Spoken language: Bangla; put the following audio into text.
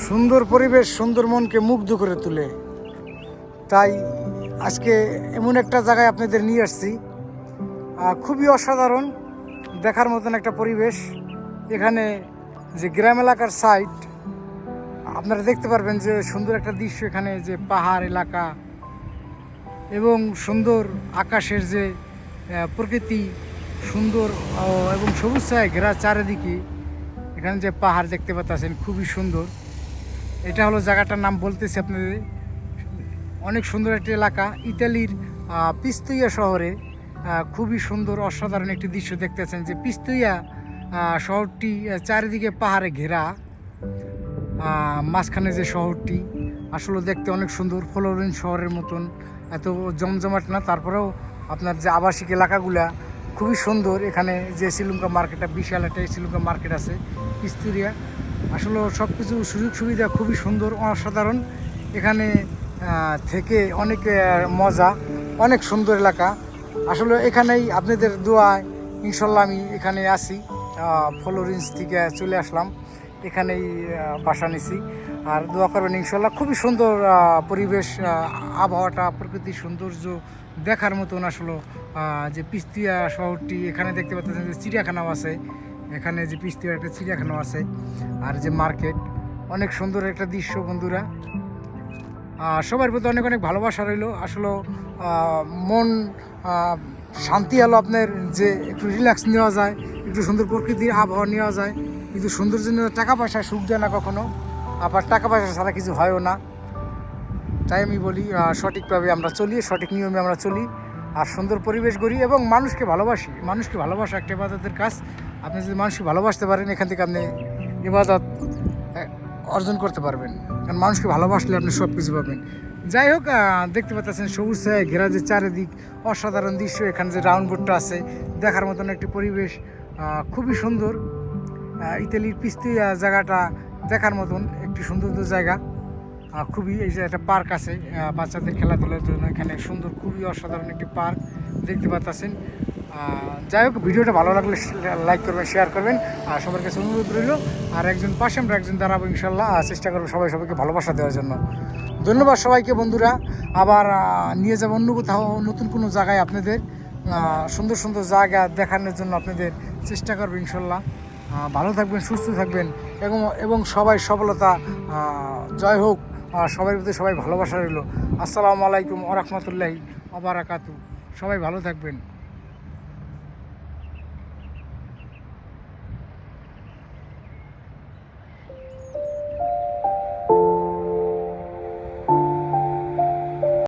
সুন্দর পরিবেশ সুন্দর মনকে মুগ্ধ করে তোলে। তাই আজকে এমন একটা জায়গায় আপনাদের নিয়ে আসছি, খুবই অসাধারণ দেখার মতন একটা পরিবেশ। এখানে যে গ্রাম এলাকার সাইড আপনারা দেখতে পারবেন যে সুন্দর একটা দৃশ্য, এখানে যে পাহাড় এলাকা এবং সুন্দর আকাশের যে প্রকৃতি সুন্দর এবং সবুজ ছায়া ঘেরা চারিদিকে। এখানে যে পাহাড় দেখতে পাচ্ছেন খুবই সুন্দর। এটা হলো জায়গাটার নাম বলতেছি আপনাদের, অনেক সুন্দর একটি এলাকা। ইতালির পিস্তুইয়া শহরে খুবই সুন্দর অসাধারণ একটি দৃশ্য দেখতেছেন যে পিস্তুইয়া শহরটি চারিদিকে পাহাড়ে ঘেরা, মাঝখানে যে শহরটি আসলে দেখতে অনেক সুন্দর, ফ্লোরেন্স শহরের মতন এত জমজমাট না, তারপরেও আপনার যে আবাসিক এলাকাগুলা খুবই সুন্দর। এখানে যে শ্রীলঙ্কা মার্কেটটা বিশাল একটা শ্রীলঙ্কা মার্কেট আছে পিস্তুরিয়া, আসলে সব কিছু সুযোগ সুবিধা খুবই সুন্দর অসাধারণ। এখানে থেকে অনেক মজা, অনেক সুন্দর এলাকা। আসলে এখানেই আপনাদের দোয়ায় ইনশাল্লাহ আমি এখানে আসি, ফ্লোরেন্স থেকে চলে আসলাম, এখানেই বাসা নিছি। আর দোয়া করবেন ইনশাল্লাহ। খুবই সুন্দর পরিবেশ, আবহাওয়াটা, প্রকৃতির সৌন্দর্য দেখার মতন। আসলে যে পিস্তুইয়া শহরটি, এখানে দেখতে পাচ্ছেন যে চিড়িয়াখানাও আছে, এখানে যে পিস্তুইয়ার একটা চিড়িয়াখানাও আছে, আর যে মার্কেট, অনেক সুন্দর একটা দৃশ্য বন্ধুরা। সবার প্রতি অনেক অনেক ভালোবাসা রইল। আসলে মন শান্তি হলো আপনার, যে একটু রিল্যাক্স নেওয়া যায়, একটু সুন্দর প্রকৃতির আবহাওয়া নেওয়া যায়। কিন্তু সৌন্দর্য নিয়ে টাকা পয়সা সুখ দেয় না কখনো, আবার টাকা পয়সা ছাড়া কিছু হয়ও না। তাই আমি বলি সঠিকভাবে আমরা চলি, সঠিক নিয়মে আমরা চলি, আর সুন্দর পরিবেশ গড়ি এবং মানুষকে ভালোবাসি। মানুষকে ভালোবাসা একটা ইবাদতের কাজ। আপনি যদি মানুষকে ভালোবাসতে পারেন, এখান থেকে আপনি ইবাদত অর্জন করতে পারবেন, কারণ মানুষকে ভালোবাসলে আপনি সব কিছু পাবেন। যাই হোক, দেখতে পাচ্ছেন সবুজ ছায়ায় ঘেরা যে চারিদিক, অসাধারণ দৃশ্য। এখানে যে রাউন্ড বোটটা আছে, দেখার মতন একটি পরিবেশ, খুবই সুন্দর। ইতালির পিস্তুইয়া জায়গাটা দেখার মতন একটি সুন্দর জায়গা, খুবই। এই যে একটা পার্ক আছে বাচ্চাদের খেলাধুলার জন্য, এখানে সুন্দর, খুবই অসাধারণ একটি পার্ক দেখতে পাচ্ছেন। যাই হোক, ভিডিওটা ভালো লাগলে লাইক করবেন, শেয়ার করবেন, আর সবার কাছে অনুরোধ রইল। আর একজন পাশে আমরা একজন দাঁড়াবো ইনশাল্লাহ, চেষ্টা করবো সবাইকে ভালোবাসা দেওয়ার জন্য। ধন্যবাদ সবাইকে বন্ধুরা। আবার নিয়ে যাবো অন্য কোথাও, নতুন কোনো জায়গায় আপনাদের সুন্দর সুন্দর জায়গা দেখানোর জন্য আপনাদের চেষ্টা করবো ইনশাল্লাহ। ভালো থাকবেন, সুস্থ থাকবেন এবং সবাই সফলতা জয় হোক। সবার প্রতি সবাই ভালোবাসা রইল। আসসালামু আলাইকুম ওয়া রাহমাতুল্লাহি ওয়া বারাকাতুহু। সবাই ভালো থাকবেন।